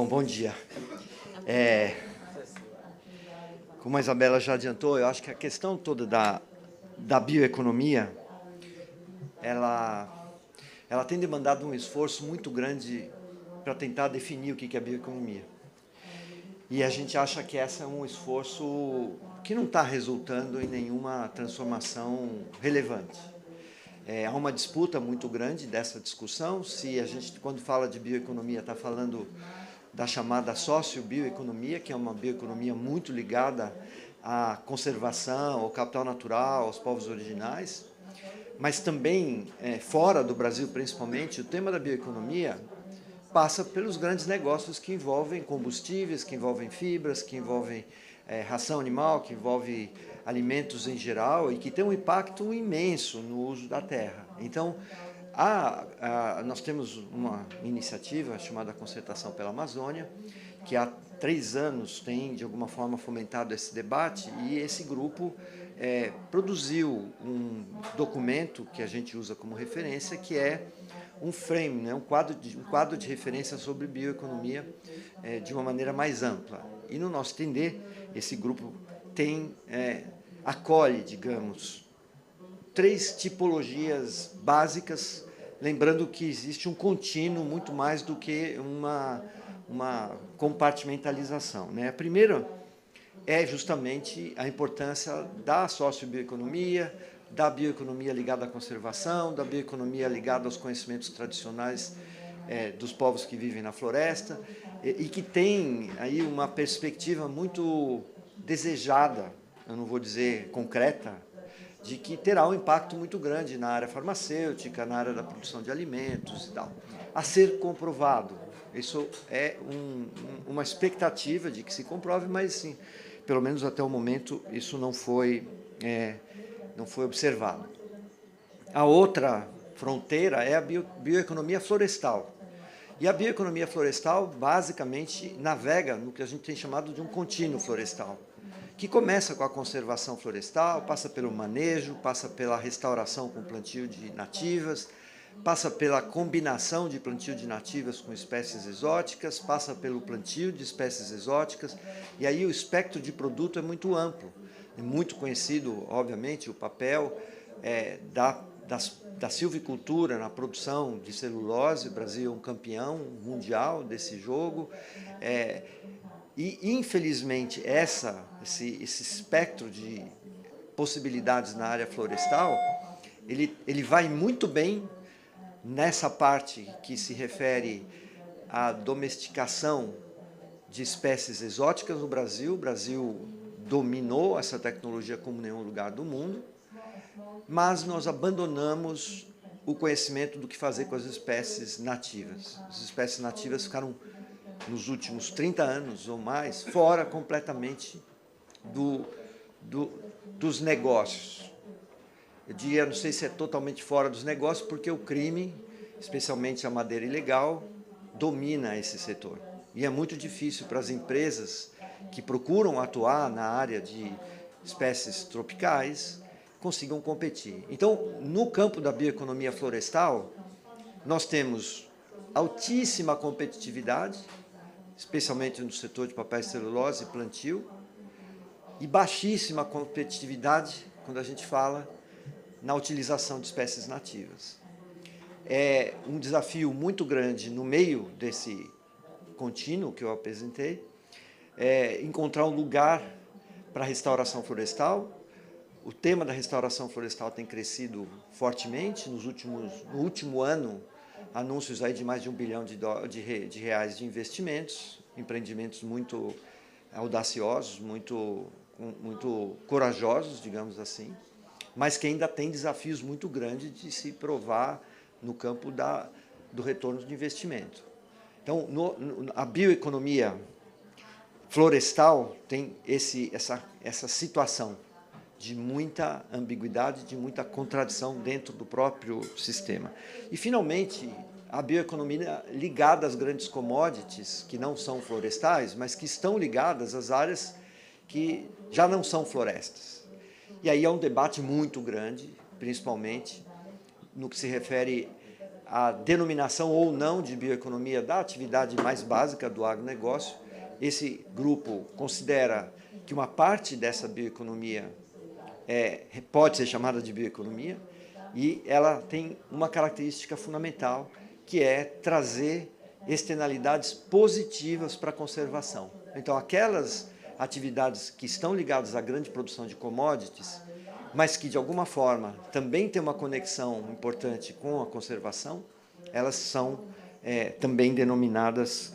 Bom dia. Como a Isabela já adiantou, eu acho que a questão toda da bioeconomia, ela tem demandado um esforço muito grande para tentar definir o que é bioeconomia. E a gente acha que esse é um esforço que não está resultando em nenhuma transformação relevante. Há uma disputa muito grande dessa discussão, se a gente, quando fala de bioeconomia, está falando da chamada sociobioeconomia, que é uma bioeconomia muito ligada à conservação, ao capital natural, aos povos originais, mas também, fora do Brasil principalmente, o tema da bioeconomia passa pelos grandes negócios que envolvem combustíveis, que envolvem fibras, que envolvem ração animal, que envolve alimentos em geral e que tem um impacto imenso no uso da terra. Então, nós temos uma iniciativa chamada Concertação pela Amazônia, que há 3 anos tem, de alguma forma, fomentado esse debate, e esse grupo produziu um documento que a gente usa como referência, que é um frame, né, um quadro de referência sobre bioeconomia de uma maneira mais ampla. E, no nosso entender, esse grupo acolhe, digamos, 3 tipologias básicas, lembrando que existe um contínuo muito mais do que uma compartimentalização, né? A primeira é justamente a importância da sociobioeconomia, da bioeconomia ligada à conservação, da bioeconomia ligada aos conhecimentos tradicionais dos povos que vivem na floresta, e que tem aí uma perspectiva muito desejada, eu não vou dizer concreta, de que terá um impacto muito grande na área farmacêutica, na área da produção de alimentos e tal. A ser comprovado. Isso é uma expectativa de que se comprove, mas, sim, pelo menos até o momento, isso não foi observado. A outra fronteira é a bioeconomia florestal. E a bioeconomia florestal, basicamente, navega no que a gente tem chamado de um contínuo florestal, que começa com a conservação florestal, passa pelo manejo, passa pela restauração com plantio de nativas, passa pela combinação de plantio de nativas com espécies exóticas, passa pelo plantio de espécies exóticas, e aí o espectro de produto é muito amplo. É muito conhecido, obviamente, o papel da silvicultura na produção de celulose. O Brasil é um campeão mundial desse jogo. E, infelizmente, esse espectro de possibilidades na área florestal, ele vai muito bem nessa parte que se refere à domesticação de espécies exóticas no Brasil. O Brasil dominou essa tecnologia como nenhum lugar do mundo, mas nós abandonamos o conhecimento do que fazer com as espécies nativas. As espécies nativas ficaram, nos últimos 30 anos ou mais, fora completamente dos negócios. Eu diria, não sei se é totalmente fora dos negócios, porque o crime, especialmente a madeira ilegal, domina esse setor. E é muito difícil para as empresas que procuram atuar na área de espécies tropicais consigam competir. Então, no campo da bioeconomia florestal, nós temos altíssima competitividade, especialmente no setor de papel e celulose e plantio, e baixíssima competitividade quando a gente fala na utilização de espécies nativas. É um desafio muito grande no meio desse contínuo que eu apresentei, encontrar um lugar para a restauração florestal. O tema da restauração florestal tem crescido fortemente no último ano, anúncios aí de mais de R$1 bilhão de reais de investimentos, empreendimentos muito audaciosos, muito corajosos, digamos assim, mas que ainda tem desafios muito grandes de se provar no campo do retorno de investimento. Então, a bioeconomia florestal tem essa situação de muita ambiguidade, de muita contradição dentro do próprio sistema. E, finalmente, a bioeconomia ligada às grandes commodities, que não são florestais, mas que estão ligadas às áreas que já não são florestas. E aí é um debate muito grande, principalmente no que se refere a denominação ou não de bioeconomia da atividade mais básica do agronegócio. Esse grupo considera que uma parte dessa bioeconomia pode ser chamada de bioeconomia, e ela tem uma característica fundamental, que é trazer externalidades positivas para a conservação. Então, aquelas atividades que estão ligadas à grande produção de commodities, mas que, de alguma forma, também têm uma conexão importante com a conservação, elas são também denominadas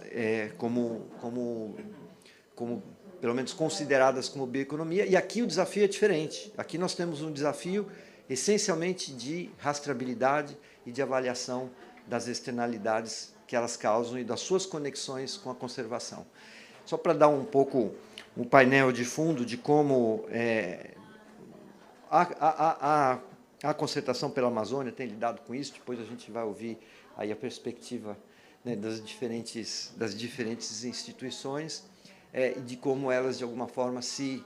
como, pelo menos, consideradas como bioeconomia. E aqui o desafio é diferente. Aqui nós temos um desafio essencialmente de rastreabilidade e de avaliação das externalidades que elas causam e das suas conexões com a conservação. Só para dar um pouco um painel de fundo de como a concertação pela Amazônia tem lidado com isso. Depois a gente vai ouvir aí a perspectiva, né, das diferentes instituições, e de como elas, de alguma forma, se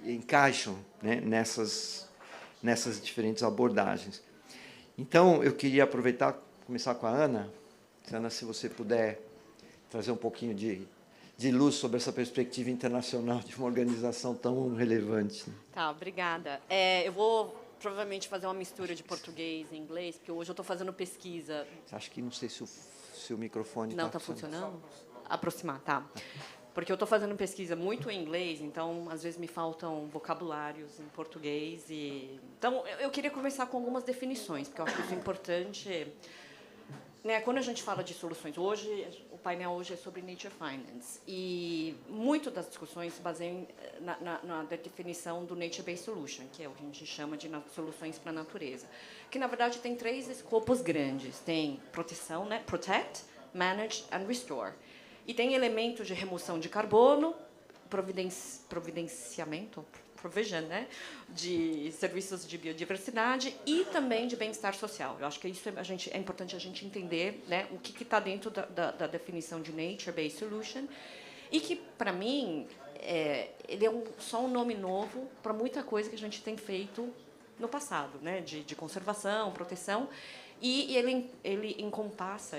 encaixam, né, nessas diferentes abordagens. Então, eu queria aproveitar, começar com a Ana. Ana, se você puder trazer um pouquinho de luz sobre essa perspectiva internacional de uma organização tão relevante. Tá, obrigada. Eu vou provavelmente fazer uma mistura de português e inglês, porque hoje eu estou fazendo pesquisa. Acho que não sei se o microfone não está funcionando. Aproximar, tá. Porque eu estou fazendo pesquisa muito em inglês, então, às vezes, me faltam vocabulários em português. Então, eu queria começar com algumas definições, porque eu acho isso importante. Né, quando a gente fala de soluções, o painel hoje é sobre Nature Finance, e muito das discussões se baseiam na definição do Nature-Based Solution, que é o que a gente chama de soluções para a natureza, que, na verdade, tem 3 escopos grandes. Tem proteção, né, Protect, Manage and Restore. E tem elementos de remoção de carbono, providenciamento, provision, né, de serviços de biodiversidade e também de bem-estar social. Eu acho que isso é importante a gente entender, né, o que está dentro da definição de Nature-Based Solution, e que, para mim, ele é só um nome novo para muita coisa que a gente tem feito no passado, né, de conservação, proteção. E ele encompass,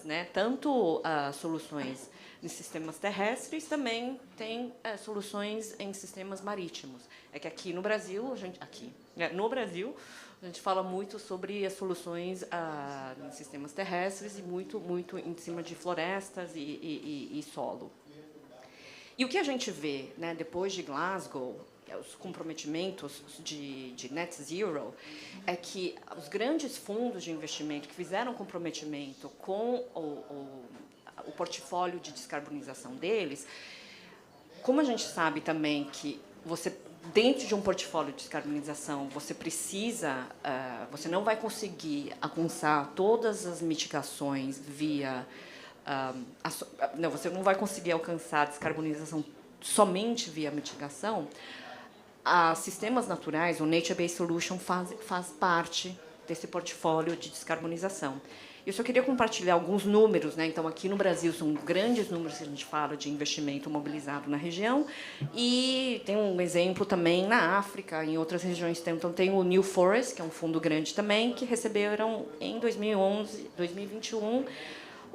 né, tanto soluções em sistemas terrestres, também tem soluções em sistemas marítimos. É que aqui no Brasil, a gente fala muito sobre as soluções em sistemas terrestres e muito em cima de florestas e solo. E o que a gente vê, né, depois de Glasgow, os comprometimentos de net zero, é que os grandes fundos de investimento que fizeram comprometimento com o portfólio de descarbonização deles, como a gente sabe também que dentro de um portfólio de descarbonização, você não vai conseguir alcançar todas as mitigações você não vai conseguir alcançar a descarbonização somente via mitigação. Sistemas naturais, o Nature-Based Solution, faz parte desse portfólio de descarbonização. Eu só queria compartilhar alguns números, né? Então, aqui no Brasil, são grandes números que a gente fala de investimento mobilizado na região, e tem um exemplo também na África, em outras regiões. Então, tem o New Forest, que é um fundo grande também, que receberam, em 2021,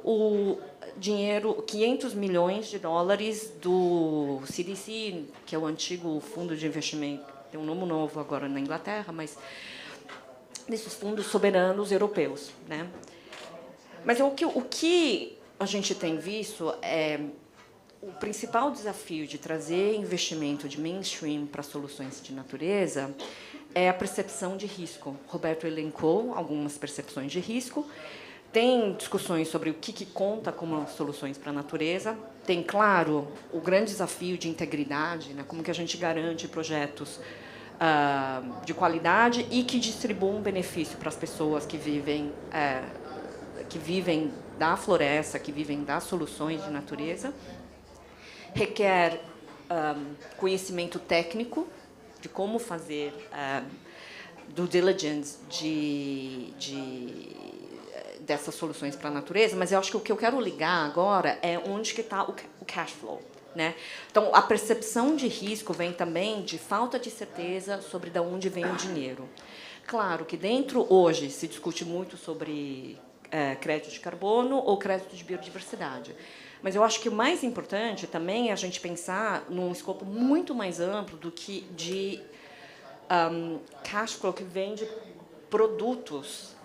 o dinheiro, 500 milhões de dólares do CDC, que é o antigo fundo de investimento, tem um nome novo agora na Inglaterra, mas desses fundos soberanos europeus, né? Mas o que a gente tem visto é o principal desafio de trazer investimento de mainstream para soluções de natureza é a percepção de risco. Roberto elencou algumas percepções de risco. Tem discussões sobre o que conta como soluções para a natureza. Tem, claro, o grande desafio de integridade, né? Como que a gente garante projetos de qualidade e que distribuam benefício para as pessoas que vivem da floresta, que vivem das soluções de natureza. Requer conhecimento técnico de como fazer due diligence dessas soluções para a natureza, mas eu acho que o que eu quero ligar agora é onde que está o cash flow, né? Então, a percepção de risco vem também de falta de certeza sobre de onde vem o dinheiro. Claro que dentro, hoje, se discute muito sobre crédito de carbono ou crédito de biodiversidade. Mas eu acho que o mais importante também é a gente pensar num escopo muito mais amplo do que de cash flow que vem de produtos,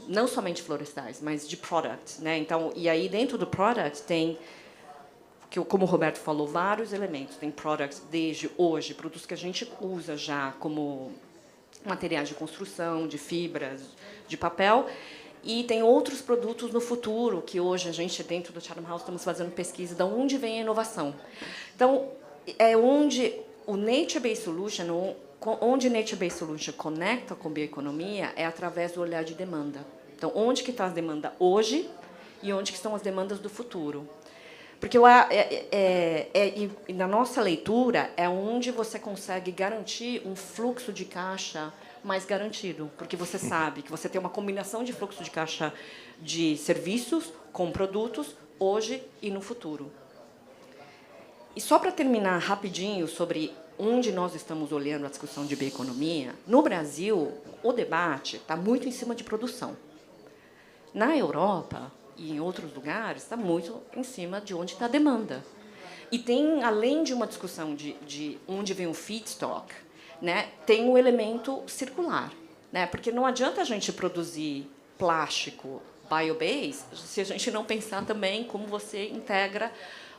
não somente florestais, mas de product, né? Então, e aí dentro do product tem, como o Roberto falou, vários elementos. Tem products desde hoje, produtos que a gente usa já como materiais de construção, de fibras, de papel, e tem outros produtos no futuro que hoje a gente dentro do Chatham House estamos fazendo pesquisa de onde vem a inovação. Então, é onde o Nature-Based Solution, onde Nature-Based Solution conecta com bioeconomia é através do olhar de demanda. Então, onde que está a demanda hoje e onde que estão as demandas do futuro? Porque na nossa leitura é onde você consegue garantir um fluxo de caixa mais garantido, porque você sabe que você tem uma combinação de fluxo de caixa de serviços com produtos hoje e no futuro. E só para terminar rapidinho sobre onde nós estamos olhando a discussão de bioeconomia, no Brasil, o debate está muito em cima de produção. Na Europa e em outros lugares, está muito em cima de onde está a demanda. E tem, além de uma discussão de onde vem o feedstock, né, tem o elemento circular, né, porque não adianta a gente produzir plástico biobased se a gente não pensar também como você integra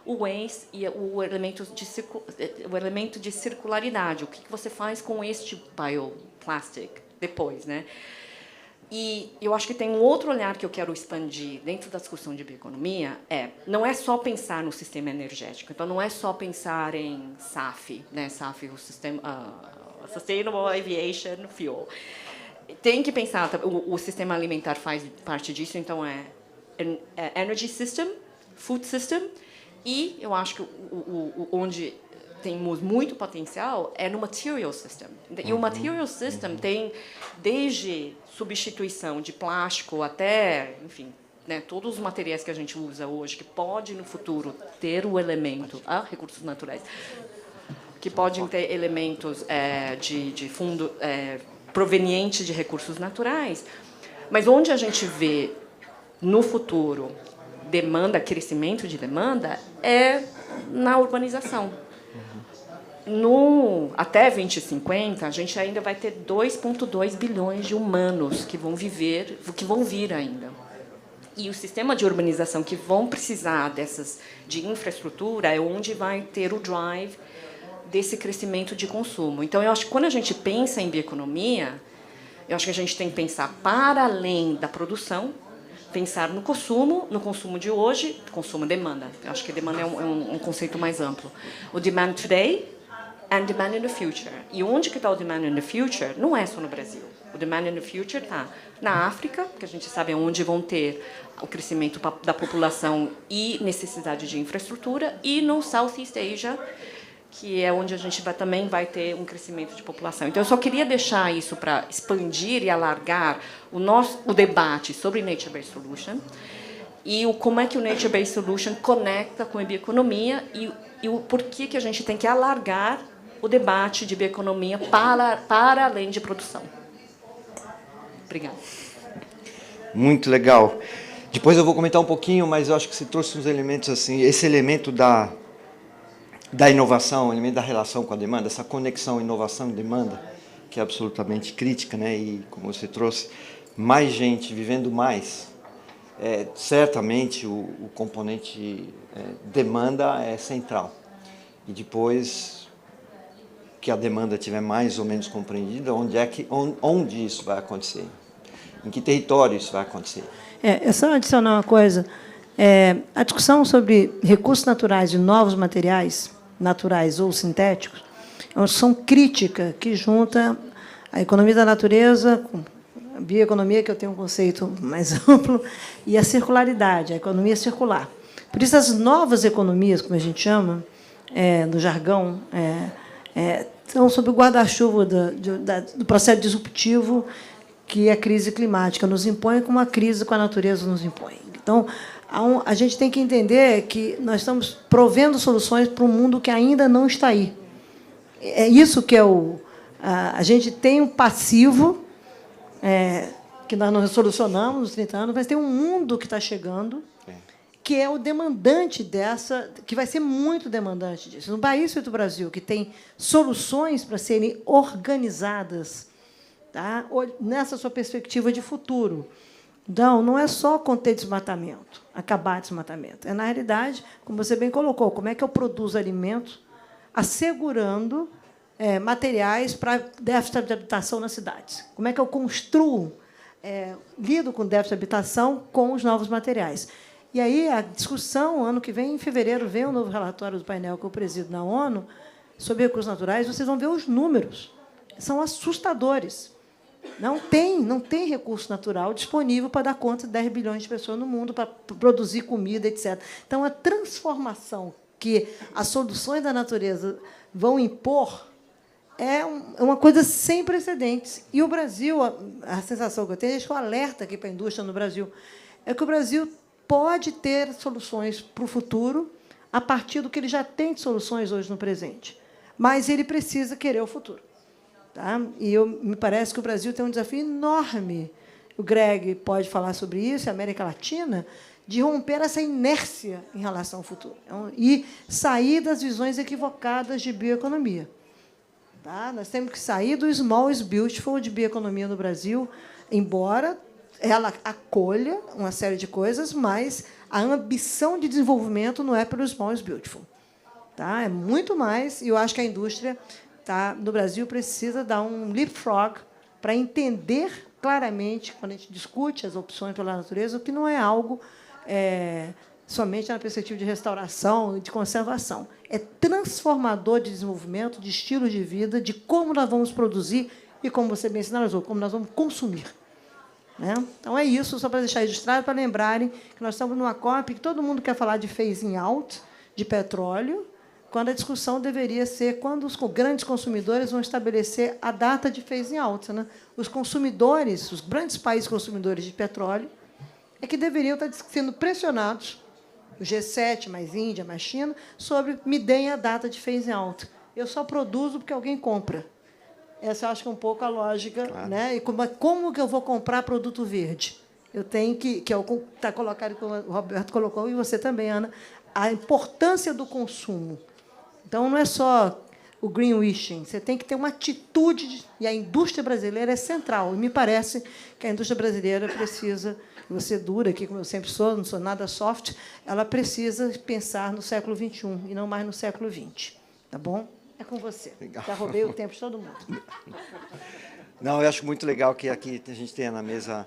o waste e o elemento de circularidade. O que você faz com este bioplastic depois, né? E eu acho que tem um outro olhar que eu quero expandir dentro da discussão de bioeconomia, não é só pensar no sistema energético. Então, não é só pensar em SAF, né? SAF, o sistema Sustainable Aviation Fuel. Tem que pensar, o sistema alimentar faz parte disso, então é Energy System, Food System, e eu acho que onde temos muito potencial é no Material System. E o Material System tem desde substituição de plástico até, enfim, né, todos os materiais que a gente usa hoje, que pode, no futuro, ter o elemento, recursos naturais, que podem ter elementos de fundo provenientes de recursos naturais, mas onde a gente vê, no futuro, crescimento de demanda, é na urbanização. Até 2050, a gente ainda vai ter 2,2 bilhões de humanos que vão vir ainda. E o sistema de urbanização que vão precisar de infraestrutura é onde vai ter o drive desse crescimento de consumo. Então, eu acho que quando a gente pensa em bioeconomia, eu acho que a gente tem que pensar para além da produção, pensar no consumo de hoje, consumo-demanda. Eu acho que demanda é um conceito mais amplo. O demand today and demand in the future. E onde que está o demand in the future? Não é só no Brasil. O demand in the future está na África, que a gente sabe onde vão ter o crescimento da população e necessidade de infraestrutura, e no Southeast Asia, que é onde a gente também vai ter um crescimento de população. Então, eu só queria deixar isso para expandir e alargar o debate sobre Nature-Based Solution e como é que o Nature-Based Solution conecta com a bioeconomia e o porquê que a gente tem que alargar o debate de bioeconomia para além de produção. Obrigada. Muito legal. Depois eu vou comentar um pouquinho, mas eu acho que você trouxe uns elementos assim, esse elemento da inovação, o elemento da relação com a demanda, essa conexão inovação e demanda, que é absolutamente crítica, né? E como você trouxe, mais gente vivendo mais, certamente o componente demanda é central. E depois que a demanda estiver mais ou menos compreendida, onde isso vai acontecer? Em que território isso vai acontecer? É só adicionar uma coisa. A discussão sobre recursos naturais e novos materiais, naturais ou sintéticos, é uma discussão crítica que junta a economia da natureza, a bioeconomia, que eu tenho um conceito mais amplo, e a circularidade, a economia circular. Por isso, as novas economias, como a gente chama, no jargão, estão sob o guarda-chuva do processo disruptivo que a crise climática nos impõe, como a crise com a natureza nos impõe. Então, a gente tem que entender que nós estamos provendo soluções para um mundo que ainda não está aí. É isso que é A gente tem um passivo que nós não solucionamos nos 30 anos, mas tem um mundo que está chegando, que é o demandante dessa, que vai ser muito demandante disso. No país feito o Brasil, que tem soluções para serem organizadas, tá? Nessa sua perspectiva de futuro. Então, não é só conter desmatamento, acabar desmatamento. É, na realidade, como você bem colocou, como é que eu produzo alimentos assegurando materiais para déficit de habitação nas cidades? Como é que eu construo, lido com déficit de habitação com os novos materiais? E aí, a discussão, ano que vem, em fevereiro, vem um novo relatório do painel que eu presido na ONU sobre recursos naturais, vocês vão ver os números. São assustadores. Não tem recurso natural disponível para dar conta de 10 bilhões de pessoas no mundo, para produzir comida, etc. Então, a transformação que as soluções da natureza vão impor é uma coisa sem precedentes. E o Brasil, a sensação que eu tenho, que eu alerta aqui para a indústria no Brasil, é que o Brasil pode ter soluções para o futuro a partir do que ele já tem de soluções hoje no presente. Mas ele precisa querer o futuro. Tá? E me parece que o Brasil tem um desafio enorme. O Greg pode falar sobre isso, a América Latina, de romper essa inércia em relação ao futuro e sair das visões equivocadas de bioeconomia. Tá? Nós temos que sair do small is beautiful de bioeconomia no Brasil, embora ela acolha uma série de coisas, mas a ambição de desenvolvimento não é pelo small is beautiful. Tá? É muito mais, e eu acho que a indústria no Brasil precisa dar um leapfrog para entender claramente, quando a gente discute as opções pela natureza, que não é algo somente na perspectiva de restauração e de conservação. É transformador de desenvolvimento, de estilo de vida, de como nós vamos produzir e, como você bem sinalizou, como nós vamos consumir. Né? Então, é isso, só para deixar registrado, para lembrarem que nós estamos numa COP que todo mundo quer falar de phasing out de petróleo, quando a discussão deveria ser quando os grandes consumidores vão estabelecer a data de phasing out. Né? Os consumidores, os grandes países consumidores de petróleo, é que deveriam estar sendo pressionados, o G7, mais Índia, mais China, sobre me deem a data de phasing out. Eu só produzo porque alguém compra. Essa, eu acho que é um pouco a lógica. Claro. Né? E como que eu vou comprar produto verde? Eu tenho que está colocado, como o Roberto colocou, e você também, Ana, a importância do consumo. Então, não é só o greenwashing, você tem que ter uma atitude, e a indústria brasileira é central. E me parece que a indústria brasileira precisa, você dura aqui, como eu sempre sou, não sou nada soft, ela precisa pensar no século XXI e não mais no século XX. Tá bom? É com você. Legal. Já roubei o tempo de todo mundo. Não, eu acho muito legal que aqui a gente tenha na mesa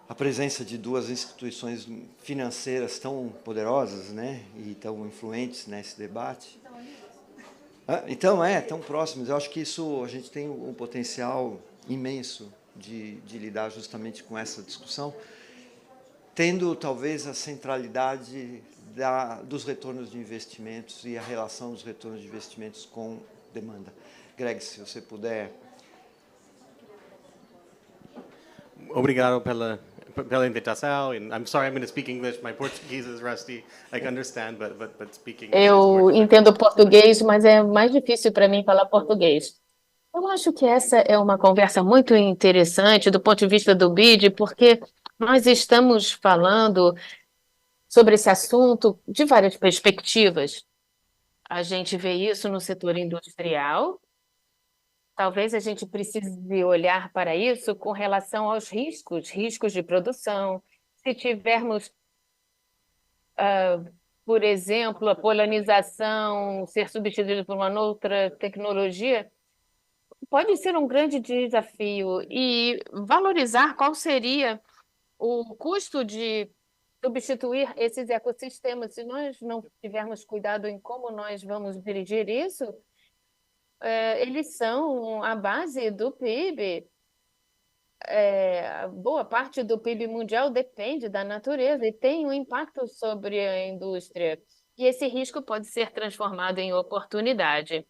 a presença de duas instituições financeiras tão poderosas, né, e tão influentes nesse debate. Então, tão próximos. Eu acho que isso, a gente tem um potencial imenso de lidar justamente com essa discussão, tendo, talvez, a centralidade dos retornos de investimentos e a relação dos retornos de investimentos com demanda. Greg, se você puder... Obrigado pela invitação. I'm sorry, I'm going to speak English. My Portuguese is rusty. I can understand, but speaking English Eu entendo português, mas é mais difícil para mim falar português. Eu acho que essa é uma conversa muito interessante do ponto de vista do BID, porque nós estamos falando sobre esse assunto de várias perspectivas. A gente vê isso no setor industrial. Talvez a gente precise olhar para isso com relação aos riscos de produção. Se tivermos, por exemplo, a polinização ser substituída por uma outra tecnologia, pode ser um grande desafio. E valorizar qual seria o custo de substituir esses ecossistemas. Se nós não tivermos cuidado em como nós vamos dirigir isso, eles são a base do PIB. Boa parte do PIB mundial depende da natureza e tem um impacto sobre a indústria. E esse risco pode ser transformado em oportunidade.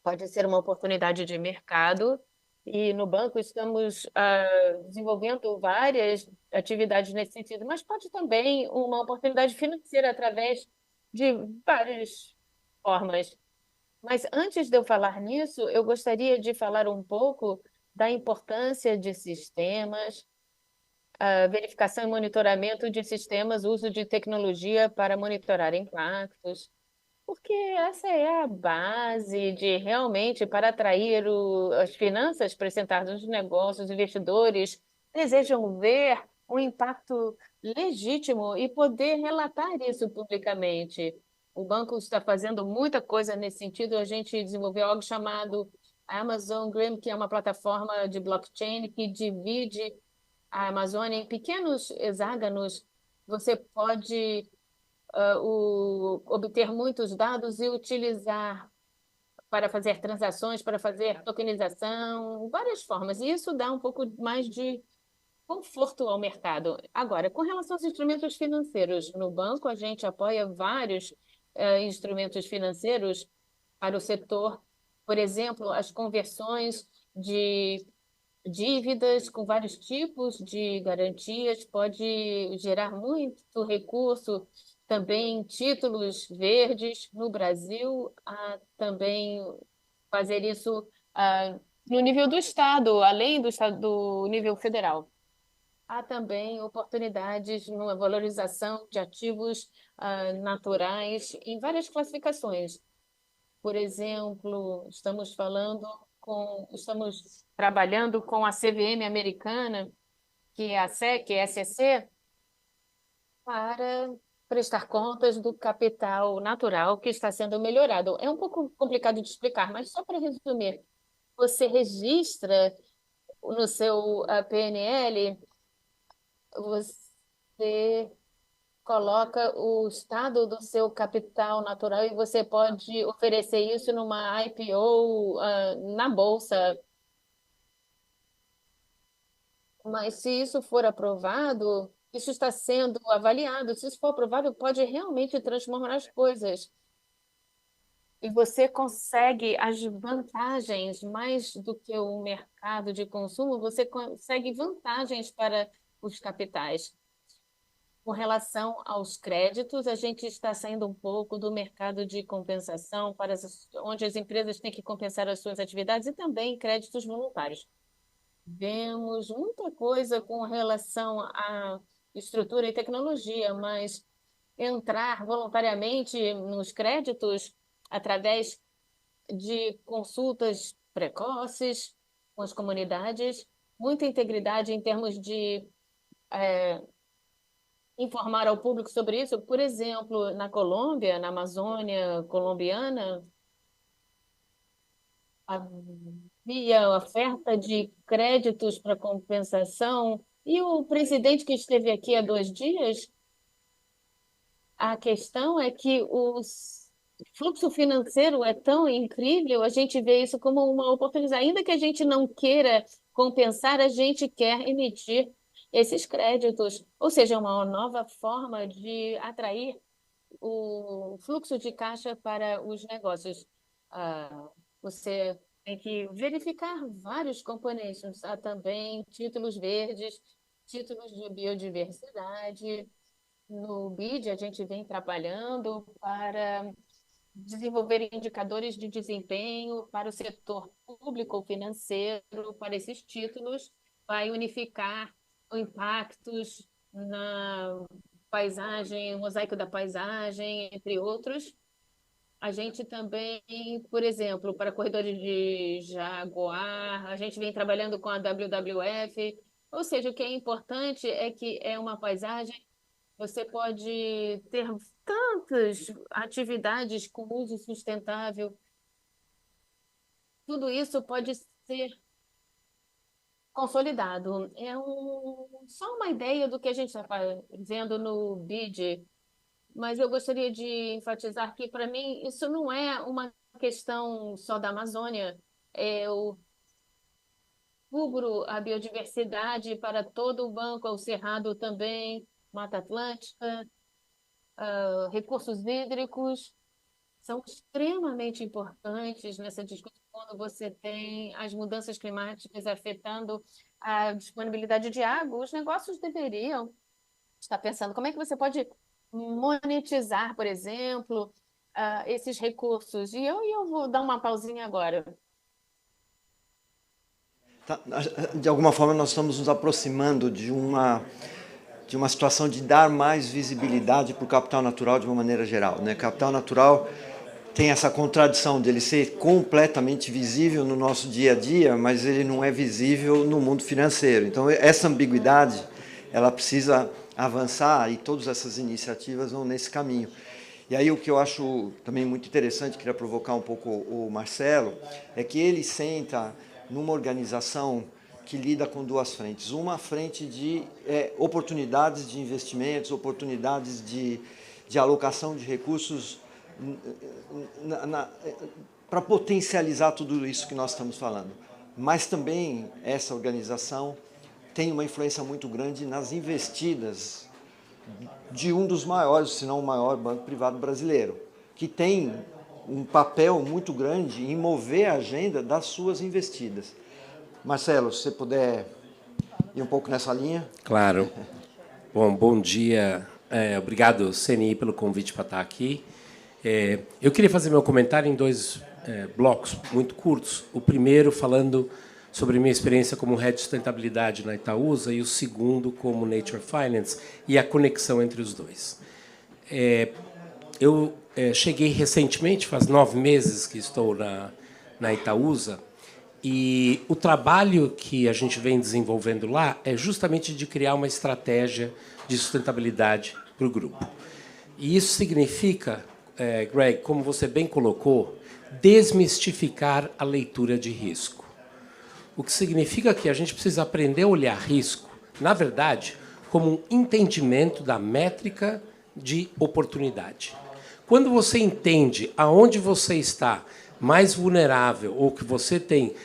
Pode ser uma oportunidade de mercado. E no banco estamos desenvolvendo várias atividades nesse sentido, mas pode também uma oportunidade financeira através de várias formas. Mas antes de eu falar nisso, eu gostaria de falar um pouco da importância de sistemas, a verificação e monitoramento de sistemas, uso de tecnologia para monitorar impactos, porque essa é a base de realmente para atrair as finanças para sentar nos negócios, os investidores desejam ver um impacto legítimo e poder relatar isso publicamente. O banco está fazendo muita coisa nesse sentido. A gente desenvolveu algo chamado Amazon Grim, que é uma plataforma de blockchain que divide a Amazônia em pequenos hexágonos. Você pode obter muitos dados e utilizar para fazer transações, para fazer tokenização, várias formas. E isso dá um pouco mais de conforto ao mercado. Agora, com relação aos instrumentos financeiros, no banco a gente apoia vários instrumentos financeiros para o setor, por exemplo, as conversões de dívidas com vários tipos de garantias, pode gerar muito recurso, também títulos verdes no Brasil, também fazer isso no nível do Estado, além do nível federal. Há também oportunidades numa valorização de ativos naturais em várias classificações. Por exemplo, estamos trabalhando com a CVM americana, que é a SEC, SEC, para prestar contas do capital natural que está sendo melhorado. É um pouco complicado de explicar, mas só para resumir, você registra no seu PNL, você coloca o estado do seu capital natural e você pode oferecer isso numa IPO, na bolsa. Mas se isso for aprovado, isso está sendo avaliado. Se isso for aprovado, pode realmente transformar as coisas. E você consegue as vantagens, mais do que o mercado de consumo, você consegue vantagens para os capitais. Com relação aos créditos, a gente está saindo um pouco do mercado de compensação, onde as empresas têm que compensar as suas atividades, e também créditos voluntários. Vemos muita coisa com relação à estrutura e tecnologia, mas entrar voluntariamente nos créditos através de consultas precoces com as comunidades, muita integridade em termos de informar ao público sobre isso. Por exemplo, na Colômbia, na Amazônia colombiana, havia oferta de créditos para compensação, e o presidente que esteve aqui há 2 dias, a questão é que o fluxo financeiro é tão incrível, a gente vê isso como uma oportunidade. Ainda que a gente não queira compensar, a gente quer emitir esses créditos, ou seja, uma nova forma de atrair o fluxo de caixa para os negócios. Você tem que verificar vários componentes. Há também títulos verdes, títulos de biodiversidade. No BID, a gente vem trabalhando para desenvolver indicadores de desempenho para o setor público financeiro, para esses títulos, vai unificar impactos na paisagem, mosaico da paisagem, entre outros. A gente também, por exemplo, para corredores de Jaguar, a gente vem trabalhando com a WWF, ou seja, o que é importante é que é uma paisagem, você pode ter tantas atividades com uso sustentável, tudo isso pode ser consolidado. Só uma ideia do que a gente está fazendo no BID, mas eu gostaria de enfatizar que, para mim, isso não é uma questão só da Amazônia. Eu cubro a biodiversidade para todo o banco, o Cerrado também, Mata Atlântica, recursos hídricos são extremamente importantes nessa discussão quando você tem as mudanças climáticas afetando a disponibilidade de água. Os negócios deveriam estar pensando como é que você pode monetizar, por exemplo, esses recursos. E eu vou dar uma pausinha agora. De alguma forma, nós estamos nos aproximando de uma situação de dar mais visibilidade para o capital natural de uma maneira geral, né? Capital natural tem essa contradição de ele ser completamente visível no nosso dia a dia, mas ele não é visível no mundo financeiro. Então, essa ambiguidade, ela precisa avançar, e todas essas iniciativas vão nesse caminho. E aí o que eu acho também muito interessante, queria provocar um pouco o Marcelo, é que ele senta numa organização que lida com duas frentes. Uma frente de oportunidades de investimentos, oportunidades de alocação de recursos para potencializar tudo isso que nós estamos falando. Mas também essa organização tem uma influência muito grande nas investidas de um dos maiores, se não o maior banco privado brasileiro, que tem um papel muito grande em mover a agenda das suas investidas. Marcelo, se você puder ir um pouco nessa linha. Claro. Bom dia. Obrigado, CNI, pelo convite para estar aqui. Eu queria fazer meu comentário em dois blocos muito curtos. O primeiro falando sobre minha experiência como Head de Sustentabilidade na Itaúsa e o segundo como Nature Finance e a conexão entre os dois. Eu cheguei recentemente, faz 9 meses que estou na Itaúsa, e o trabalho que a gente vem desenvolvendo lá é justamente de criar uma estratégia de sustentabilidade para o grupo. E isso significa, Greg, como você bem colocou, desmistificar a leitura de risco. O que significa que a gente precisa aprender a olhar risco, na verdade, como um entendimento da métrica de oportunidade. Quando você entende aonde você está mais vulnerável ou que você tem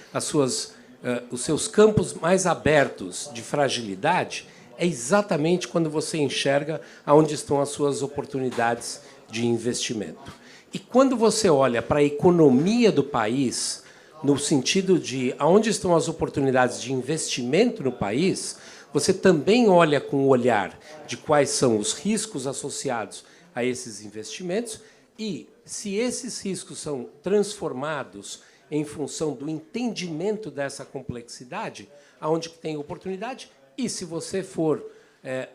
os seus campos mais abertos de fragilidade, é exatamente quando você enxerga aonde estão as suas oportunidades de investimento. E quando você olha para a economia do país, no sentido de aonde estão as oportunidades de investimento no país, você também olha com o olhar de quais são os riscos associados a esses investimentos e se esses riscos são transformados em função do entendimento dessa complexidade, aonde que tem oportunidade, e se você for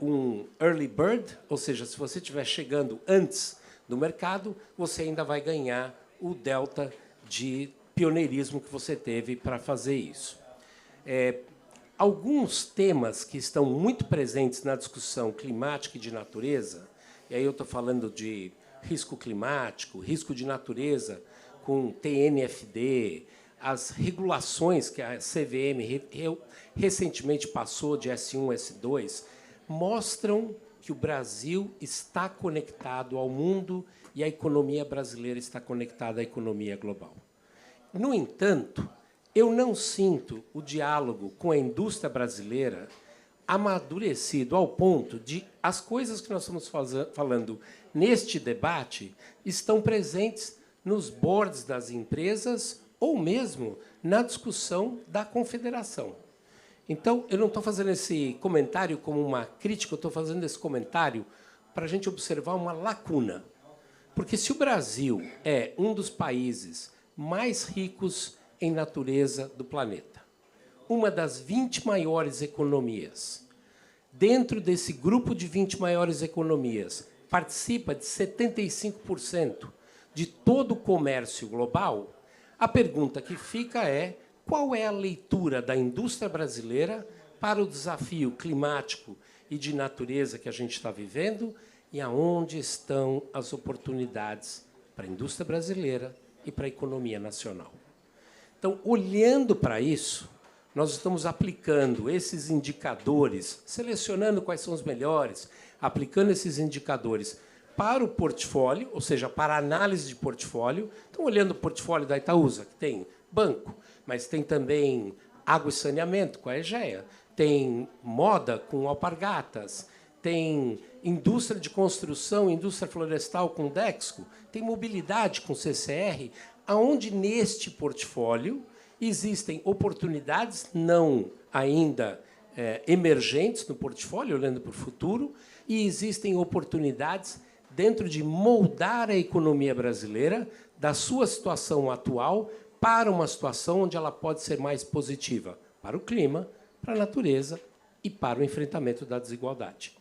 um early bird, ou seja, se você estiver chegando antes do mercado, você ainda vai ganhar o delta de pioneirismo que você teve para fazer isso. Alguns temas que estão muito presentes na discussão climática e de natureza, e aí eu estou falando de risco climático, risco de natureza com TNFD, as regulações que a CVM recentemente passou de S1, S2, mostram que o Brasil está conectado ao mundo e a economia brasileira está conectada à economia global. No entanto, eu não sinto o diálogo com a indústria brasileira amadurecido ao ponto de as coisas que nós estamos falando neste debate estão presentes nos boards das empresas ou mesmo na discussão da confederação. Então, eu não estou fazendo esse comentário como uma crítica, eu estou fazendo esse comentário para a gente observar uma lacuna. Porque se o Brasil é um dos países mais ricos em natureza do planeta, uma das 20 maiores economias, dentro desse grupo de 20 maiores economias, participa de 75% de todo o comércio global, a pergunta que fica é qual é a leitura da indústria brasileira para o desafio climático e de natureza que a gente está vivendo e aonde estão as oportunidades para a indústria brasileira e para a economia nacional. Então, olhando para isso, nós estamos aplicando esses indicadores, selecionando quais são os melhores, aplicando esses indicadores para o portfólio, ou seja, para a análise de portfólio. Então, olhando o portfólio da Itaúsa, que tem banco, mas tem também água e saneamento com a Egea, tem moda com Alpargatas, tem indústria de construção, indústria florestal com Dexco, tem mobilidade com CCR, aonde neste portfólio existem oportunidades não ainda emergentes no portfólio, olhando para o futuro, e existem oportunidades dentro de moldar a economia brasileira da sua situação atual para uma situação onde ela pode ser mais positiva para o clima, para a natureza e para o enfrentamento da desigualdade.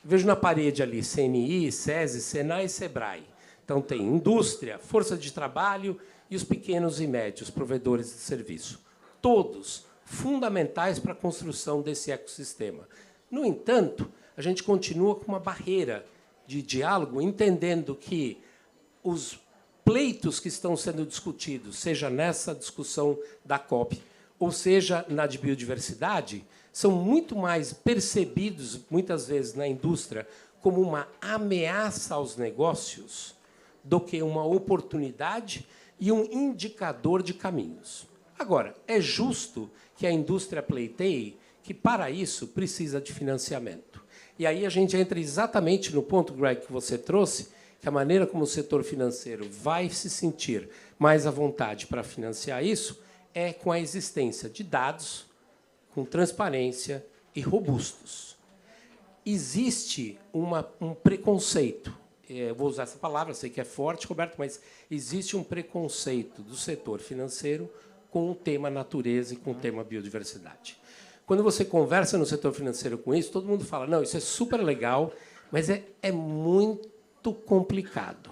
Eu vejo na parede ali CNI, SESI, SENAI e SEBRAE. Então, tem indústria, força de trabalho e os pequenos e médios provedores de serviço. Todos fundamentais para a construção desse ecossistema. No entanto, a gente continua com uma barreira de diálogo, entendendo que os pleitos que estão sendo discutidos, seja nessa discussão da COP, ou seja na de biodiversidade, são muito mais percebidos, muitas vezes, na indústria, como uma ameaça aos negócios do que uma oportunidade e um indicador de caminhos. Agora, é justo que a indústria pleiteie que, para isso, precisa de financiamento. E aí a gente entra exatamente no ponto, Greg, que você trouxe, que a maneira como o setor financeiro vai se sentir mais à vontade para financiar isso é com a existência de dados, com transparência e robustos. Existe um preconceito, vou usar essa palavra, sei que é forte, Roberto, mas existe um preconceito do setor financeiro com o tema natureza e com o tema biodiversidade. Quando você conversa no setor financeiro com isso, todo mundo fala, não, isso é super legal, mas é muito complicado.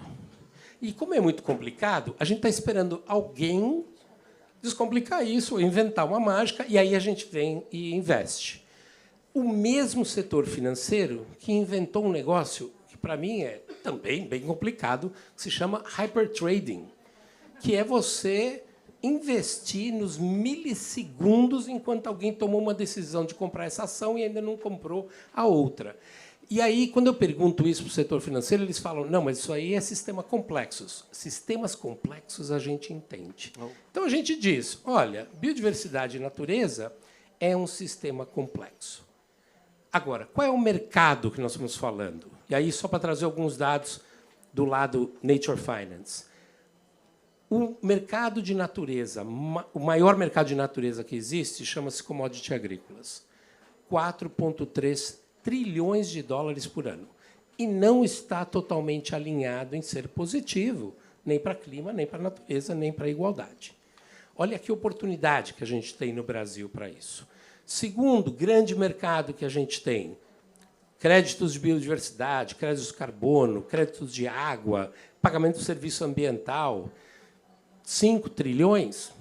E como é muito complicado, a gente está esperando alguém descomplicar isso, ou inventar uma mágica, e aí a gente vem e investe. O mesmo setor financeiro que inventou um negócio que, para mim, é também bem complicado, que se chama hypertrading, que é você investir nos milissegundos enquanto alguém tomou uma decisão de comprar essa ação e ainda não comprou a outra. E aí, quando eu pergunto isso para o setor financeiro, eles falam, não, mas isso aí é sistemas complexos. Sistemas complexos a gente entende. Então, a gente diz, olha, biodiversidade e natureza é um sistema complexo. Agora, qual é o mercado que nós estamos falando? E aí, só para trazer alguns dados do lado Nature Finance. O mercado de natureza, o maior mercado de natureza que existe, chama-se commodity agrícolas. 4,3 trilhões de dólares por ano. E não está totalmente alinhado em ser positivo, nem para clima, nem para natureza, nem para igualdade. Olha que oportunidade que a gente tem no Brasil para isso. Segundo grande mercado que a gente tem, créditos de biodiversidade, créditos de carbono, créditos de água, pagamento do serviço ambiental, 5 trilhões.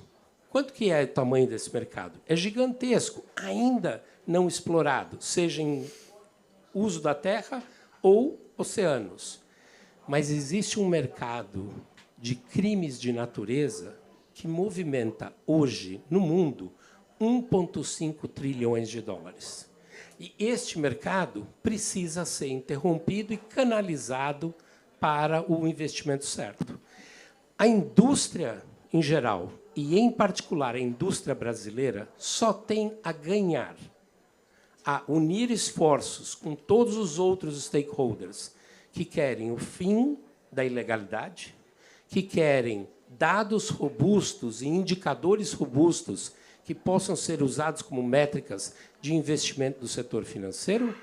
Quanto que é o tamanho desse mercado? É gigantesco, ainda não explorado, seja em uso da terra ou oceanos. Mas existe um mercado de crimes de natureza que movimenta hoje, no mundo, 1,5 trilhões de dólares. E este mercado precisa ser interrompido e canalizado para o investimento certo. A indústria, em geral, e, em particular, a indústria brasileira, só tem a ganhar, a unir esforços com todos os outros stakeholders que querem o fim da ilegalidade, que querem dados robustos e indicadores robustos que possam ser usados como métricas de investimento do setor financeiro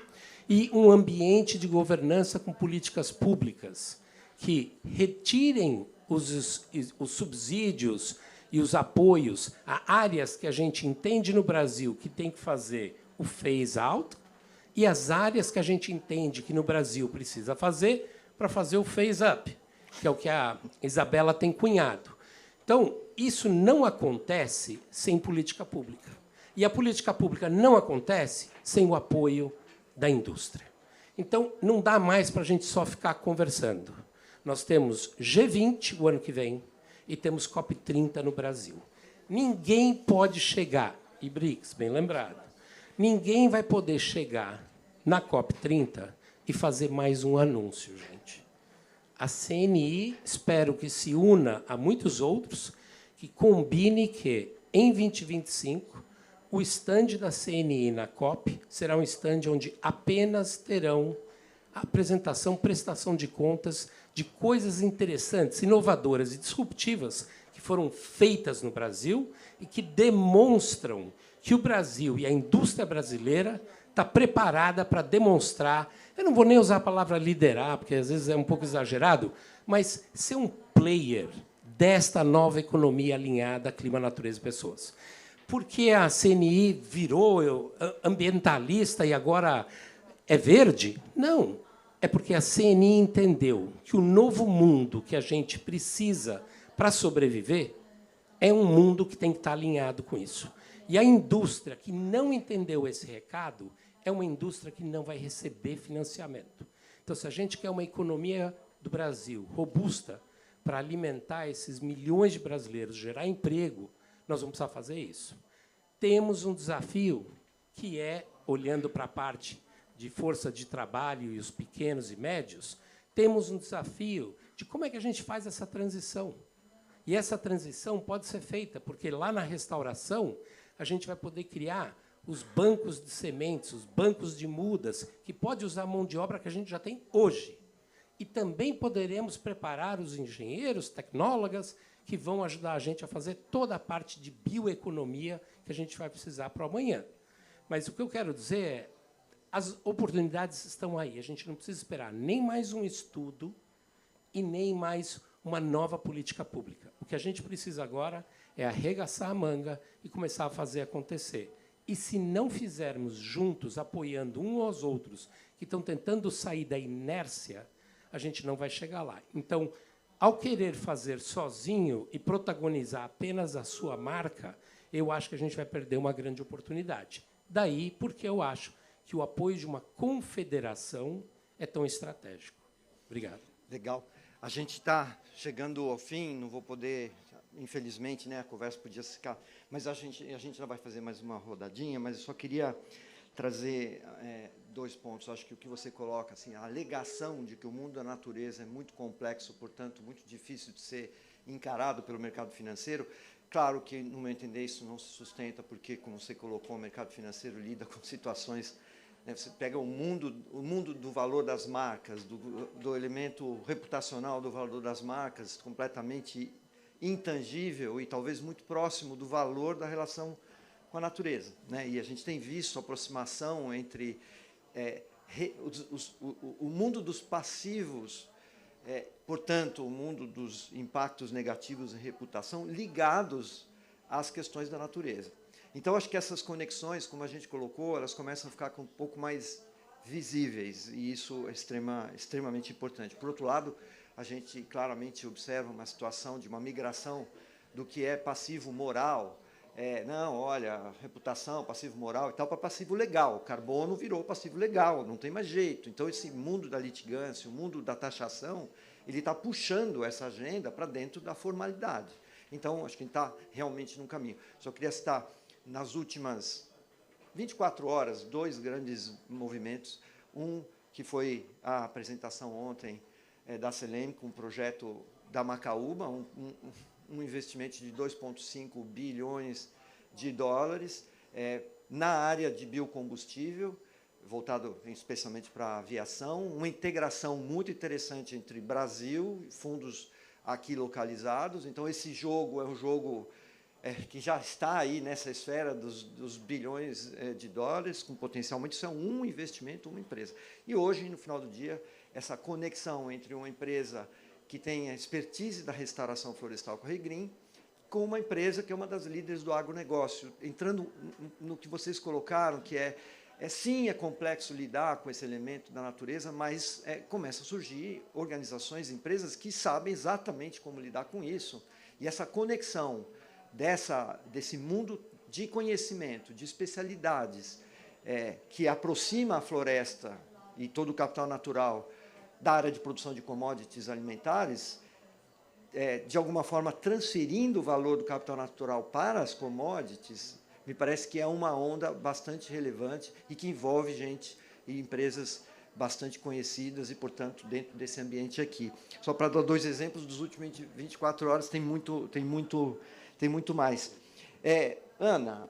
e um ambiente de governança com políticas públicas que retirem os subsídios e os apoios a áreas que a gente entende no Brasil que tem que fazer o phase-out e as áreas que a gente entende que no Brasil precisa fazer para fazer o phase-up, que é o que a Isabela tem cunhado. Então, isso não acontece sem política pública. E a política pública não acontece sem o apoio da indústria. Então, não dá mais para a gente só ficar conversando. Nós temos G20 o ano que vem e temos COP30 no Brasil. Ninguém pode chegar, e BRICS, bem lembrado, ninguém vai poder chegar na COP30 e fazer mais um anúncio, gente. A CNI, espero que se una a muitos outros, que combine que, em 2025, o estande da CNI na COP será um estande onde apenas terão apresentação, prestação de contas de coisas interessantes, inovadoras e disruptivas que foram feitas no Brasil e que demonstram que o Brasil e a indústria brasileira está preparada para demonstrar, eu não vou nem usar a palavra liderar, porque às vezes é um pouco exagerado, mas ser um player desta nova economia alinhada a clima, natureza e pessoas. Por que a CNI virou ambientalista e agora é verde? Não. É porque a CNI entendeu que o novo mundo que a gente precisa para sobreviver é um mundo que tem que estar alinhado com isso. E a indústria que não entendeu esse recado é uma indústria que não vai receber financiamento. Então, se a gente quer uma economia do Brasil robusta para alimentar esses milhões de brasileiros, gerar emprego, nós vamos precisar fazer isso. Temos um desafio que é, olhando para a parte de força de trabalho e os pequenos e médios, temos um desafio de como é que a gente faz essa transição. E essa transição pode ser feita, porque lá na restauração a gente vai poder criar os bancos de sementes, os bancos de mudas, que pode usar a mão de obra que a gente já tem hoje. E também poderemos preparar os engenheiros, tecnólogas, que vão ajudar a gente a fazer toda a parte de bioeconomia que a gente vai precisar para o amanhã. Mas o que eu quero dizer é, as oportunidades estão aí. A gente não precisa esperar nem mais um estudo e nem mais uma nova política pública. O que a gente precisa agora é arregaçar a manga e começar a fazer acontecer. E, se não fizermos juntos, apoiando uns aos outros, que estão tentando sair da inércia, a gente não vai chegar lá. Então, ao querer fazer sozinho e protagonizar apenas a sua marca, eu acho que a gente vai perder uma grande oportunidade. Daí porque eu acho que o apoio de uma confederação é tão estratégico. Obrigado. Legal. A gente está chegando ao fim, não vou poder, infelizmente, né, a conversa podia ficar, mas a gente ainda vai fazer mais uma rodadinha, mas eu só queria trazer 2 pontos. Acho que o que você coloca, assim, a alegação de que o mundo da natureza é muito complexo, portanto, muito difícil de ser encarado pelo mercado financeiro, claro que, no meu entender, isso não se sustenta, porque, como você colocou, o mercado financeiro lida com situações, né, você pega o mundo do valor das marcas, do elemento reputacional do valor das marcas, completamente intangível e talvez muito próximo do valor da relação com a natureza, né? E a gente tem visto a aproximação entre o mundo dos passivos, portanto, o mundo dos impactos negativos em reputação, ligados às questões da natureza. Então, acho que essas conexões, como a gente colocou, elas começam a ficar um pouco mais visíveis, e isso é extremamente importante. Por outro lado, a gente claramente observa uma situação de uma migração do que é passivo moral, não, olha, reputação, passivo moral e tal, para passivo legal. O carbono virou passivo legal, não tem mais jeito. Então, esse mundo da litigância, o mundo da taxação, ele está puxando essa agenda para dentro da formalidade. Então, acho que a gente está realmente num caminho. Só queria citar, nas últimas 24 horas, 2 grandes movimentos. Um, que foi a apresentação ontem da CELEM, com o projeto da Macaúba, um investimento de 2,5 bilhões de dólares na área de biocombustível, voltado especialmente para a aviação, uma integração muito interessante entre Brasil e fundos aqui localizados. Então, esse jogo é um jogo que já está aí nessa esfera dos bilhões de dólares, com potencialmente isso é um investimento, uma empresa. E hoje, no final do dia, essa conexão entre uma empresa que tem a expertise da restauração florestal com a Regreen, com uma empresa que é uma das líderes do agronegócio. Entrando no que vocês colocaram, que sim, é complexo lidar com esse elemento da natureza, mas começa a surgir organizações, empresas que sabem exatamente como lidar com isso. E essa conexão desse mundo de conhecimento, de especialidades, que aproxima a floresta e todo o capital natural da área de produção de commodities alimentares, de alguma forma transferindo o valor do capital natural para as commodities, me parece que é uma onda bastante relevante e que envolve gente e empresas bastante conhecidas e, portanto, dentro desse ambiente aqui. Só para dar 2 exemplos, dos últimos 24 horas tem muito mais. Ana,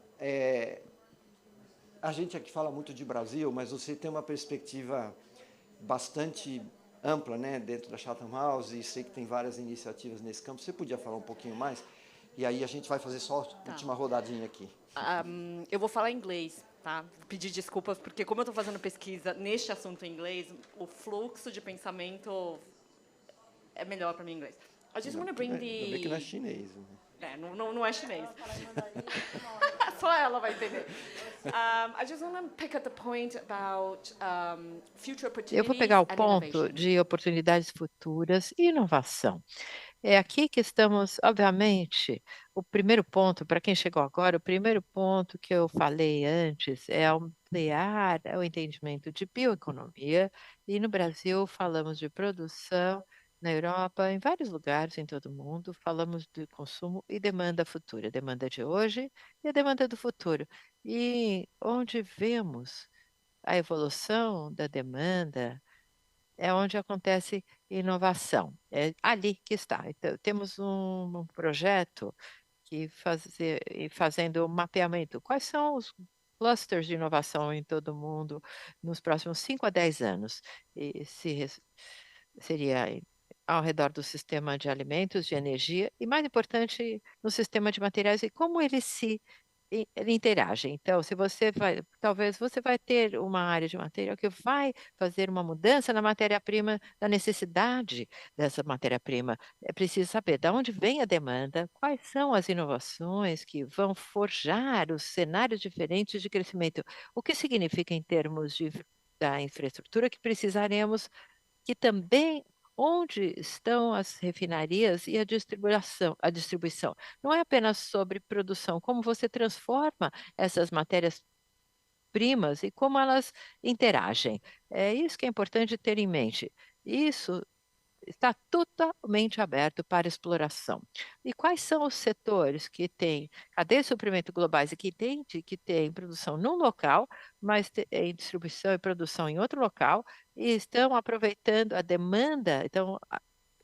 a gente aqui fala muito de Brasil, mas você tem uma perspectiva bastante ampla, né, dentro da Chatham House, e sei que tem várias iniciativas nesse campo. Você podia falar um pouquinho mais? E aí a gente vai fazer só a última rodadinha aqui. Eu vou falar inglês, tá? Vou pedir desculpas, porque como eu estou fazendo pesquisa neste assunto em inglês, o fluxo de pensamento é melhor para mim em inglês. I just want to bring Ainda bem que não é the... chinês. Não é chinês. Só ela vai entender. I just want to pick up the point about future opportunities Eu vou pegar o and ponto innovation. de oportunidades futuras e inovação. É aqui que estamos, obviamente, o primeiro ponto, para quem chegou agora, o primeiro ponto que eu falei antes é ampliar o entendimento de bioeconomia, e no Brasil falamos de produção, na Europa, em vários lugares em todo o mundo, falamos de consumo e demanda futura, demanda de hoje e a demanda do futuro. E onde vemos a evolução da demanda é onde acontece inovação. É ali que está. Então, temos um projeto que fazendo o mapeamento. Quais são os clusters de inovação em todo o mundo nos próximos 5 a 10 anos? E seria ao redor do sistema de alimentos, de energia e, mais importante, no sistema de materiais e como eles ele interage. Então, se você vai, talvez você vai ter uma área de material que vai fazer uma mudança na matéria-prima, na necessidade dessa matéria-prima. É preciso saber de onde vem a demanda, quais são as inovações que vão forjar os cenários diferentes de crescimento. O que significa em termos da infraestrutura que precisaremos, que também onde estão as refinarias e a distribuição. Não é apenas sobre produção, como você transforma essas matérias-primas e como elas interagem. É isso que é importante ter em mente. Isso está totalmente aberto para exploração. E quais são os setores que têm cadeias de suprimento globais e que têm produção num local, mas em distribuição e produção em outro local, e estão aproveitando a demanda, então,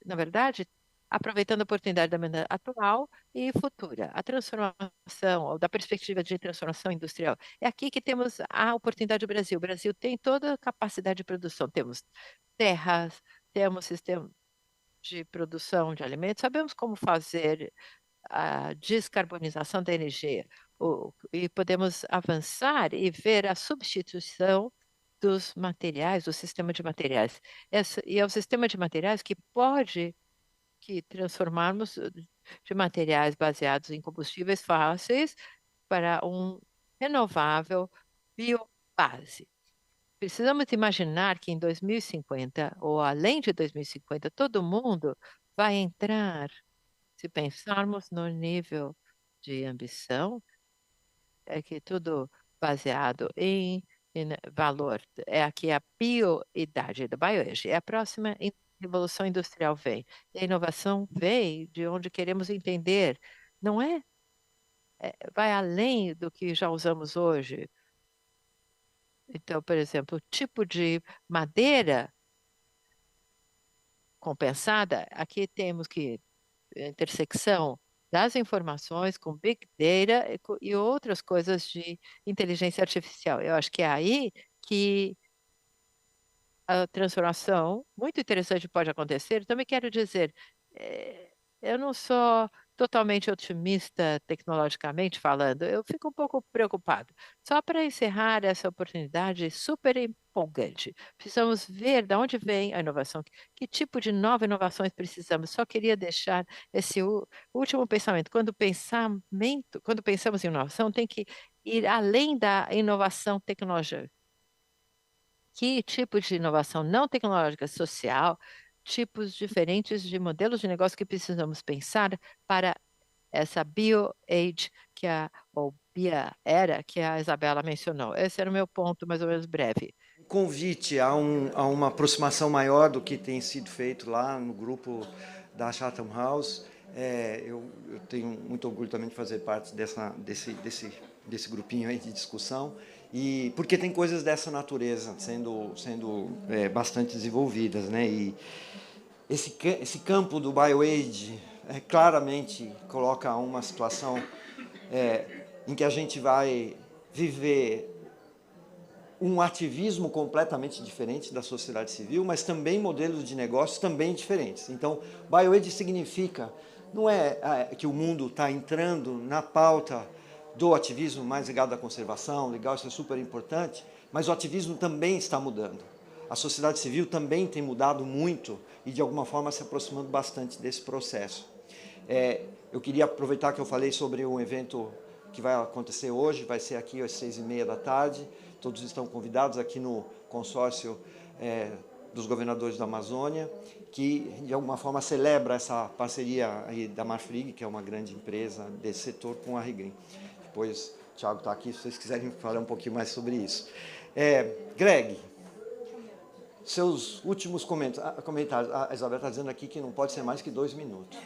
na verdade, aproveitando a oportunidade da demanda atual e futura, a transformação, ou da perspectiva de transformação industrial. É aqui que temos a oportunidade do Brasil. O Brasil tem toda a capacidade de produção, temos terras, temos sistema de produção de alimentos, sabemos como fazer a descarbonização da energia, e podemos avançar e ver a substituição dos materiais, do sistema de materiais. E é o sistema de materiais que pode transformarmos de materiais baseados em combustíveis fósseis para um renovável biobase. Precisamos imaginar que em 2050, ou além de 2050, todo mundo vai entrar, se pensarmos no nível de ambição, é que tudo baseado em valor. É aqui a bioidade, da bioage. É a próxima revolução industrial vem. E a inovação vem de onde queremos entender. Não vai além do que já usamos hoje. Então, por exemplo, o tipo de madeira compensada, aqui temos que intersecção das informações com Big Data e outras coisas de inteligência artificial. Eu acho que é aí que a transformação muito interessante pode acontecer. Também quero dizer, eu não sou totalmente otimista tecnologicamente falando, eu fico um pouco preocupado. Só para encerrar essa oportunidade super empolgante, precisamos ver de onde vem a inovação, que tipo de nova inovações precisamos. Só queria deixar esse último pensamento. Quando pensamos em inovação, tem que ir além da inovação tecnológica. Que tipo de inovação não tecnológica, social, tipos diferentes de modelos de negócio que precisamos pensar para essa bio-age ou bia-era que a Isabela mencionou. Esse era o meu ponto, mais ou menos breve. Convite a uma aproximação maior do que tem sido feito lá no grupo da Chatham House. Eu tenho muito orgulho também de fazer parte desse grupinho aí de discussão, e porque tem coisas dessa natureza sendo bastante desenvolvidas, né? E esse campo do BioAge claramente coloca uma situação em que a gente vai viver um ativismo completamente diferente da sociedade civil, mas também modelos de negócios também diferentes. Então, BioAge significa, não é que o mundo está entrando na pauta do ativismo mais ligado à conservação, legal, isso é super importante, mas o ativismo também está mudando. A sociedade civil também tem mudado muito e, de alguma forma, se aproximando bastante desse processo. Eu queria aproveitar que eu falei sobre um evento que vai acontecer hoje, vai ser aqui às 6h30 da tarde. Todos estão convidados aqui no consórcio dos governadores da Amazônia, que, de alguma forma, celebra essa parceria aí da Marfrig, que é uma grande empresa desse setor, com a RIGREEN. Depois, o Thiago está aqui, se vocês quiserem falar um pouquinho mais sobre isso. Greg, seus últimos comentários. A Isabel está dizendo aqui que não pode ser mais que 2 minutos.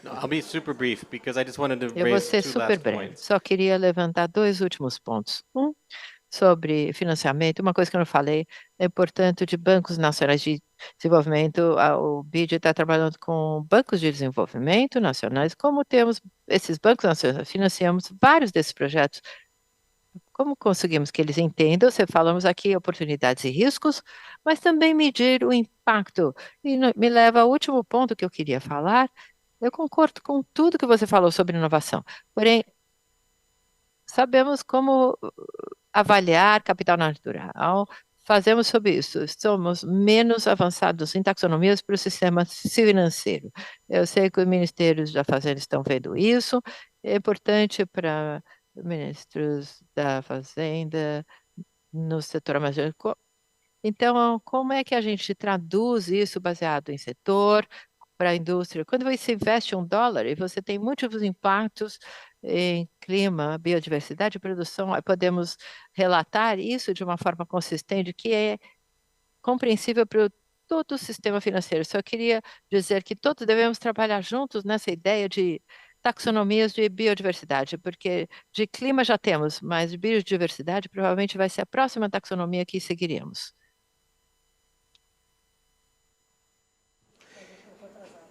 I'll be super brief because I just wanted to Eu vou raise ser 2 super last breve. points. Só queria levantar 2 últimos pontos. Sobre financiamento, uma coisa que eu não falei, é importante de bancos nacionais de desenvolvimento. O BID está trabalhando com bancos de desenvolvimento nacionais. Como temos esses bancos nacionais, financiamos vários desses projetos. Como conseguimos que eles entendam? Falamos aqui oportunidades e riscos, mas também medir o impacto. E me leva ao último ponto que eu queria falar. Eu concordo com tudo que você falou sobre inovação, porém, sabemos como avaliar capital natural, fazemos sobre isso, somos menos avançados em taxonomias para o sistema financeiro. Eu sei que os ministérios da Fazenda estão vendo isso, é importante para ministros da Fazenda no setor amazônico. Então, como é que a gente traduz isso baseado em setor, para a indústria? Quando você investe $1 e você tem múltiplos impactos em clima, biodiversidade e produção, podemos relatar isso de uma forma consistente, que é compreensível para todo o sistema financeiro. Só queria dizer que todos devemos trabalhar juntos nessa ideia de taxonomias de biodiversidade, porque de clima já temos, mas de biodiversidade provavelmente vai ser a próxima taxonomia que seguiremos.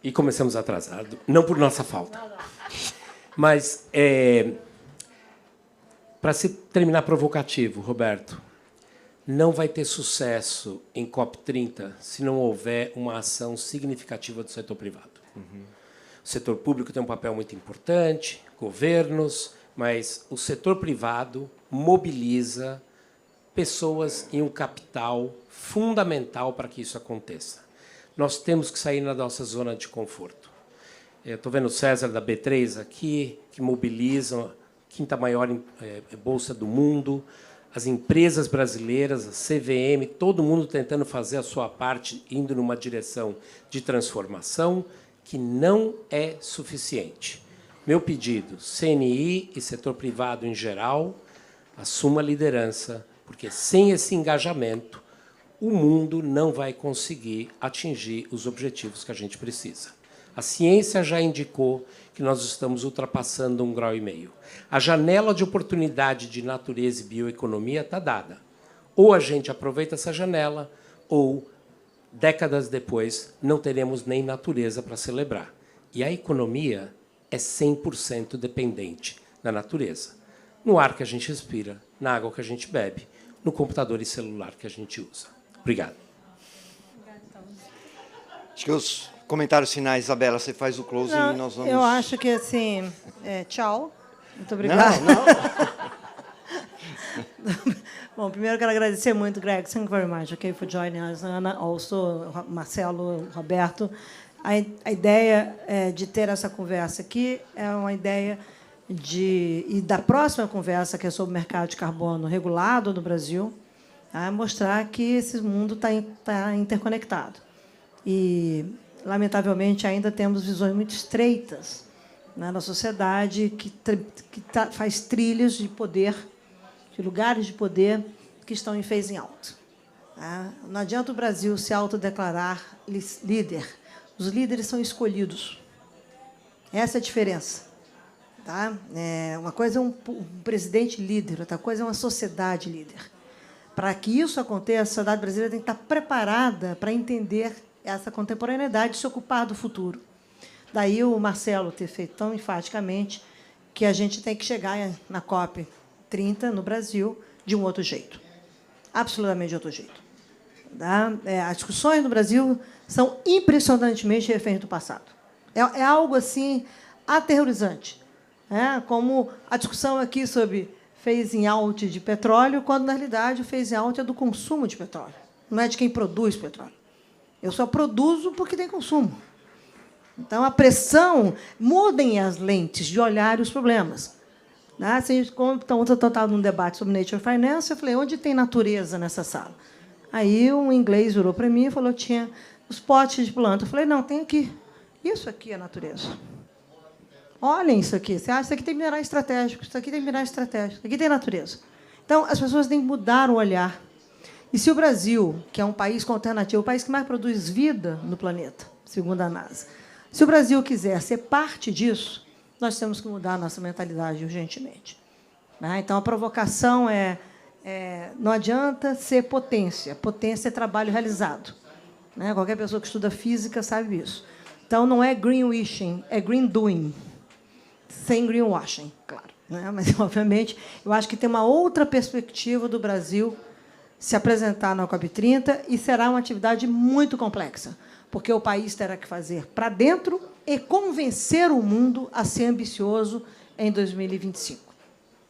E começamos atrasado, não por nossa falta. Mas, para se terminar provocativo, Roberto, não vai ter sucesso em COP30 se não houver uma ação significativa do setor privado. O setor público tem um papel muito importante, governos, mas o setor privado mobiliza pessoas e um capital fundamental para que isso aconteça. Nós temos que sair da nossa zona de conforto. Eu estou vendo o César da B3 aqui, que mobiliza a quinta maior bolsa do mundo, as empresas brasileiras, a CVM, todo mundo tentando fazer a sua parte, indo numa direção de transformação que não é suficiente. Meu pedido, CNI e setor privado em geral, assuma a liderança, porque sem esse engajamento, o mundo não vai conseguir atingir os objetivos que a gente precisa. A ciência já indicou que nós estamos ultrapassando 1,5 graus. A janela de oportunidade de natureza e bioeconomia está dada. Ou a gente aproveita essa janela, ou, décadas depois, não teremos nem natureza para celebrar. E a economia é 100% dependente da natureza. No ar que a gente respira, na água que a gente bebe, no computador e celular que a gente usa. Obrigado. Acho que os comentários finais, Isabela, você faz o closing e nós vamos... Eu acho que, assim, tchau. Muito obrigada. Não. Bom, primeiro eu quero agradecer muito, Greg. Thank you very much, okay, for joining us. Ana, also, Marcelo, Roberto. A ideia de ter essa conversa aqui é uma ideia e da próxima conversa, que é sobre o mercado de carbono regulado no Brasil, mostrar que esse mundo está interconectado. E, lamentavelmente, ainda temos visões muito estreitas na sociedade que faz trilhos de poder, de lugares de poder que estão em phasing out. Não adianta o Brasil se autodeclarar líder. Os líderes são escolhidos. Essa é a diferença. Uma coisa é um presidente líder, outra coisa é uma sociedade líder. Para que isso aconteça, a sociedade brasileira tem que estar preparada para entender essa contemporaneidade e se ocupar do futuro. Daí o Marcelo ter feito tão enfaticamente que a gente tem que chegar na COP30 no Brasil de um outro jeito. Absolutamente de outro jeito. As discussões no Brasil são impressionantemente reféns do passado. É algo assim aterrorizante. Como a discussão aqui sobre phasing out de petróleo, quando, na realidade, o phasing out é do consumo de petróleo, não é de quem produz petróleo. Eu só produzo porque tem consumo. Então, a pressão, mudem as lentes de olhar os problemas. Então, eu estava num debate sobre Nature Finance, eu falei, onde tem natureza nessa sala? Aí um inglês virou para mim e falou, tinha os potes de planta. Eu falei, não, tem aqui. Isso aqui é natureza. Olhem isso aqui. Você acha que isso aqui tem minerais estratégicos, isso aqui tem minerais estratégicos, isso aqui tem natureza. Então, as pessoas têm que mudar o olhar. E se o Brasil, que é um país com alternativo, o país que mais produz vida no planeta, segundo a NASA, se o Brasil quiser ser parte disso, nós temos que mudar a nossa mentalidade urgentemente. Então, a provocação não adianta ser potência. Potência é trabalho realizado. Qualquer pessoa que estuda física sabe isso. Então, não é greenwashing, é green doing. Sem greenwashing, claro. Mas, obviamente, eu acho que tem uma outra perspectiva do Brasil se apresentar na COP30 e será uma atividade muito complexa, porque o país terá que fazer para dentro e convencer o mundo a ser ambicioso em 2025.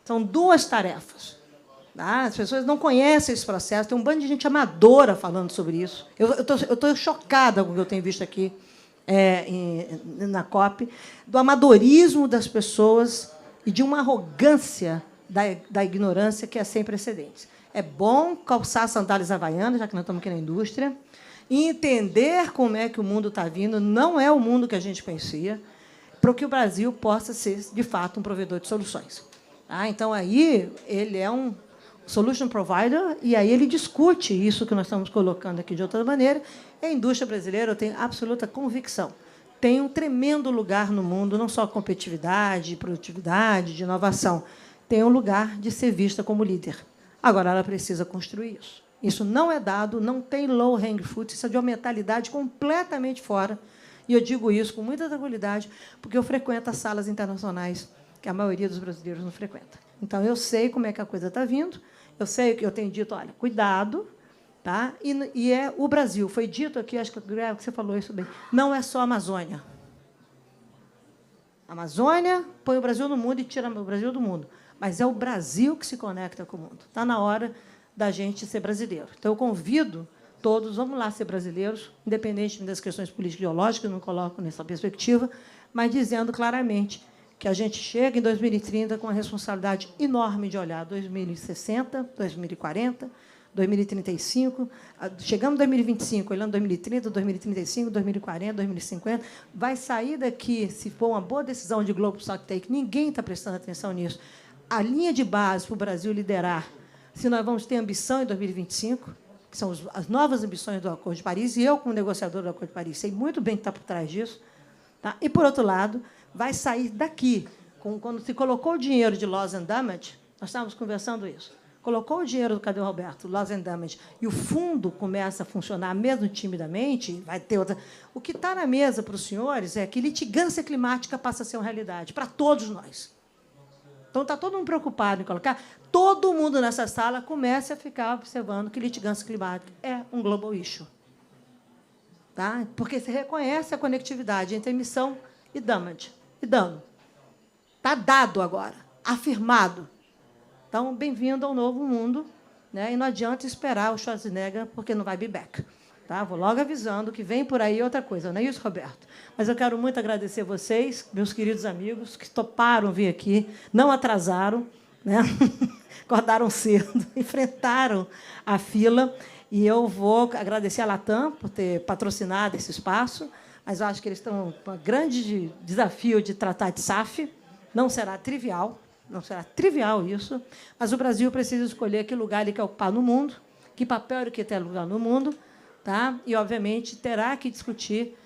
São duas tarefas. As pessoas não conhecem esse processo, tem um bando de gente amadora falando sobre isso. Eu estou chocada com o que eu tenho visto aqui na COP, do amadorismo das pessoas e de uma arrogância da ignorância que é sem precedentes. É bom calçar sandálias havaianas, já que nós estamos aqui na indústria, e entender como é que o mundo está vindo, não é o mundo que a gente conhecia, para que o Brasil possa ser, de fato, um provedor de soluções. Então, aí, ele é um solution provider, e aí ele discute isso que nós estamos colocando aqui de outra maneira. E a indústria brasileira, eu tenho absoluta convicção, tem um tremendo lugar no mundo, não só competitividade, de produtividade, de inovação, tem um lugar de ser vista como líder. Agora, ela precisa construir isso. Isso não é dado, não tem low-hanging fruit, isso é de uma mentalidade completamente fora. E eu digo isso com muita tranquilidade, porque eu frequento as salas internacionais que a maioria dos brasileiros não frequenta. Então, eu sei como é que a coisa está vindo, eu sei o que eu tenho dito, olha, cuidado, tá? E é o Brasil. Foi dito aqui, acho que você falou isso bem, não é só a Amazônia. A Amazônia põe o Brasil no mundo e tira o Brasil do mundo. Mas é o Brasil que se conecta com o mundo. Está na hora da gente ser brasileiro. Então, eu convido todos, vamos lá ser brasileiros, independente das questões político-ideológicas, não coloco nessa perspectiva, mas dizendo claramente que a gente chega em 2030 com a responsabilidade enorme de olhar 2060, 2040, 2035, chegamos em 2025, olhando 2030, 2035, 2040, 2050, vai sair daqui, se for uma boa decisão de Global Stocktake, ninguém está prestando atenção nisso. A linha de base para o Brasil liderar, se nós vamos ter ambição em 2025, que são as novas ambições do Acordo de Paris, e eu, como negociador do Acordo de Paris, sei muito bem que está por trás disso. Tá? E, por outro lado, vai sair daqui. Quando se colocou o dinheiro de loss and damage, nós estávamos conversando isso, colocou o dinheiro do Cadê o Roberto, loss and damage, e o fundo começa a funcionar mesmo timidamente, vai ter outra. O que está na mesa para os senhores é que litigância climática passa a ser uma realidade para todos nós. Então, está todo mundo preocupado em colocar. Todo mundo nessa sala comece a ficar observando que litigância climática é um global issue. Tá? Porque se reconhece a conectividade entre emissão e damage, e dano. Está dado agora, afirmado. Então, bem-vindo ao novo mundo, né? E não adianta esperar o Schwarzenegger, porque não vai be back. Tá? Vou logo avisando que vem por aí outra coisa, não é isso, Roberto? Mas eu quero muito agradecer vocês, meus queridos amigos, que toparam vir aqui, não atrasaram, né? Acordaram cedo, enfrentaram a fila. E eu vou agradecer a Latam por ter patrocinado esse espaço, mas eu acho que eles estão com um grande desafio de tratar de SAF. Não será trivial isso, mas o Brasil precisa escolher que lugar ele quer ocupar no mundo, que papel ele quer ter lugar no mundo, tá? E, obviamente, terá que discutir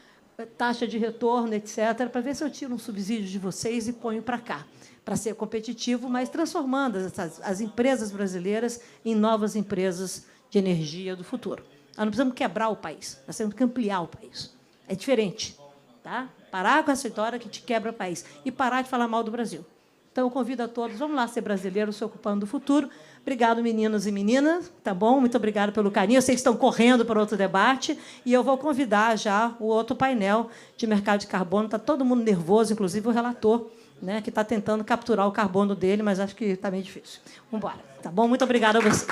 taxa de retorno, etc., para ver se eu tiro um subsídio de vocês e ponho para cá, para ser competitivo, mas transformando as empresas brasileiras em novas empresas de energia do futuro. Nós não precisamos quebrar o país, nós temos que ampliar o país. É diferente. Tá? Parar com essa história que te quebra o país e parar de falar mal do Brasil. Então, eu convido a todos, vamos lá ser brasileiros se ocupando do futuro. Obrigado, meninos e meninas, tá bom? Muito obrigado pelo carinho. Eu sei que estão correndo para outro debate, e eu vou convidar já o outro painel de mercado de carbono. Está todo mundo nervoso, inclusive o relator, né, que está tentando capturar o carbono dele, mas acho que está meio difícil. Vamos embora, tá bom? Muito obrigada a vocês.